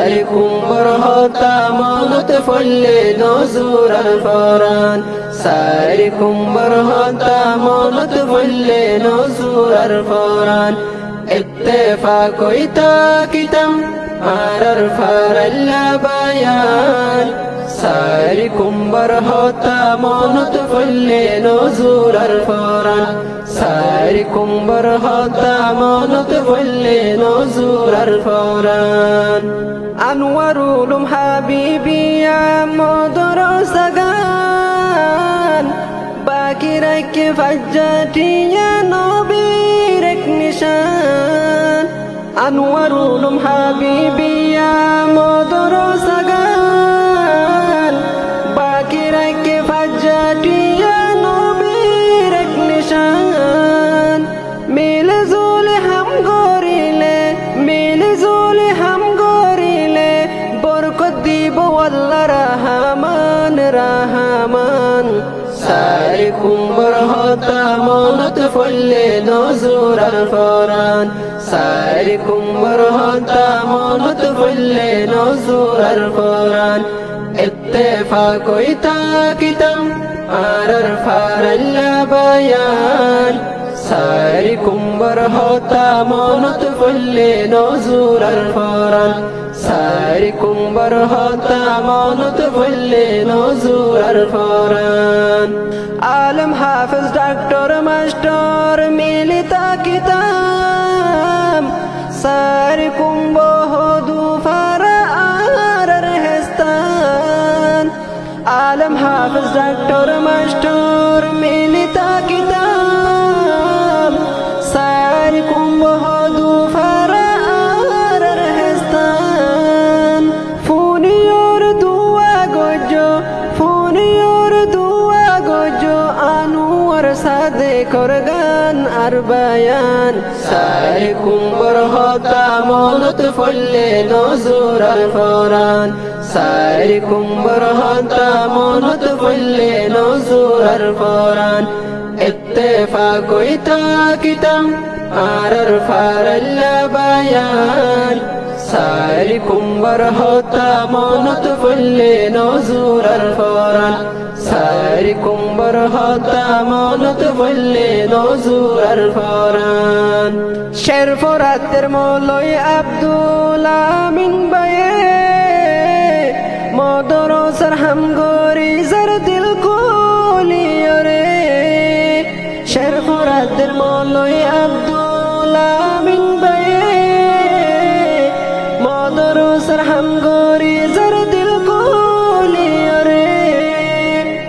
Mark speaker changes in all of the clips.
Speaker 1: সারিকুম বরহতা মনত ফলে নজুর আর ফরান সারিকুম বরহতা মনত ফলে নজুর আর Ferran اتفاق كتم عرر فرل بيان ساركم برهتا مونت فل نزور الفران ساركم برهتا مونت فل نزور الفران أنور لهم حبيبي يا مدر سجان باكرك فجاتي يا نبي نشان أنور لهم حبيبي يا مدر سجان باكرك فجاتي يا نبي نشان ميل زول هم غوريله ميل زول هم غوريله بركت ديب والله رحمان رحمان ساركم برهتا مونت فل نزور الفران ساركم برهتا مونت فل نزور الفران اتفاق كتم عرر فرل بيان ساركم برهتا مونت فل نزور الفران ساركم برهتا مونت فل نزور الفران عالم حافظ دكتور مشتور ميلتا كتام ساركم بهدو فرار الهستان عالم حافظ دكتور مشتور ميلتا كتام ساركم بهدو فرار الهستان فوني يردو وجو فوني يردو وجو أنور صدق رغان أربيان ساركم برهتا مونت فل نزور الفران ساركم برهتا مونت فل نزور الفران اتفاق كتم عرر فرل بيان ساركم برهتا مونت فل نزور الفران ساركم برهتا مونت فل نزور الفران شعر فراتر مولوي عبدul amin baye مدرسر هم گوری زر دل کولیاره شعر فراتر مولوي عبدul amin baye مدرسر هم گوری زر دل کولیاره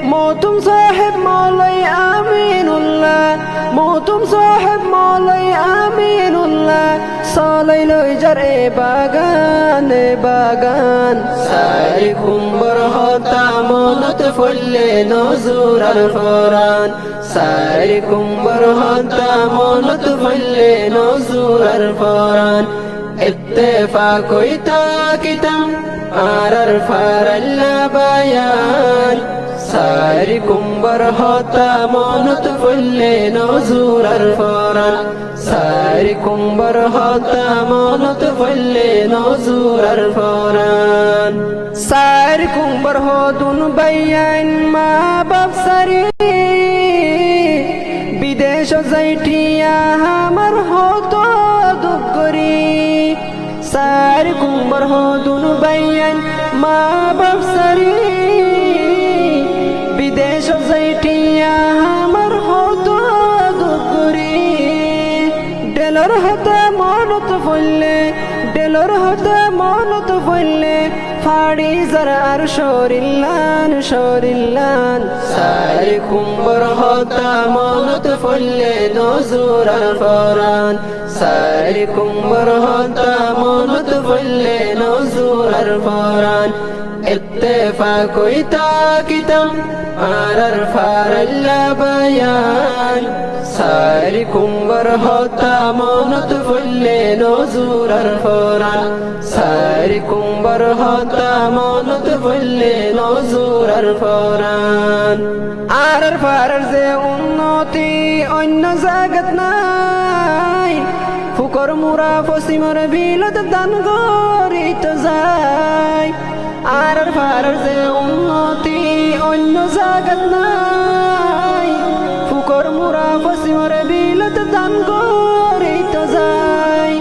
Speaker 1: موتم صاحب مولوي امين الله موتم صاحب مولوي امين الله صالي لوي جر باغان باغان ساركم برهتا مونت فل نزور الفران ساركم برهتا مونت فل نزور الفران اتفاق كتم عرر فرل بيان ساركم برهتا مونت فل نزور الفران ساركم برهتا مونت فل نزور الفران ساركم برهدون بيان ما بفسري বিদেশ যাইটিয়া আমার হতো দুঃখরি সারকুম বরহদুন বাইয়ান মা বাপসারি বিদেশ যাইটিয়া আমার হতো দুঃখরি ডেলর হাতে মনত ফলে ডেলর হাতে মনত ফলে ফাড়ি জরা আর শরিল্লান শরিল্লান সারকুম বরহতা মনত ফলে নজুর الفران ساركم برهتا مونت فل نزور الفران اتفاق كتم عرر فرل بيان ساركم برهتا مونت فل نزور الفران ساركم برهتا مونت فل نزور الفران عرر فرر زي উন্নতি অন্য জায়গাত নাই ফুকর মুরা পশ্চিমর বিলত দান করিত যায় বেদ নাই ফুকর মুরা ফসিমরে বিলত দান গরি তো যাই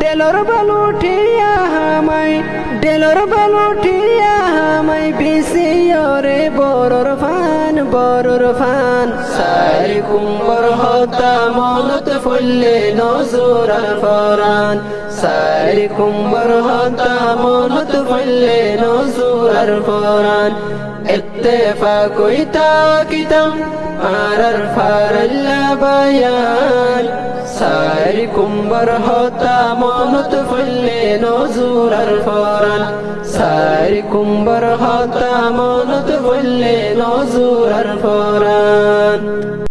Speaker 1: ডেলর বালুঠিয়া হামাই ডেলর বালুঠিয়া হামাই বিসিয়রে বরর ফান সারি কুম্বর হতা মনত ফুললে নজুরার ফরান সারি কুম্বর হতা মনত ফুললে নজুরার ফরান اتفاقي تاكتم عرر فارلا بيان ساركم برهتا مونت فلي نزور الفوران ساركم برهتا مونت فلي نزور الفوران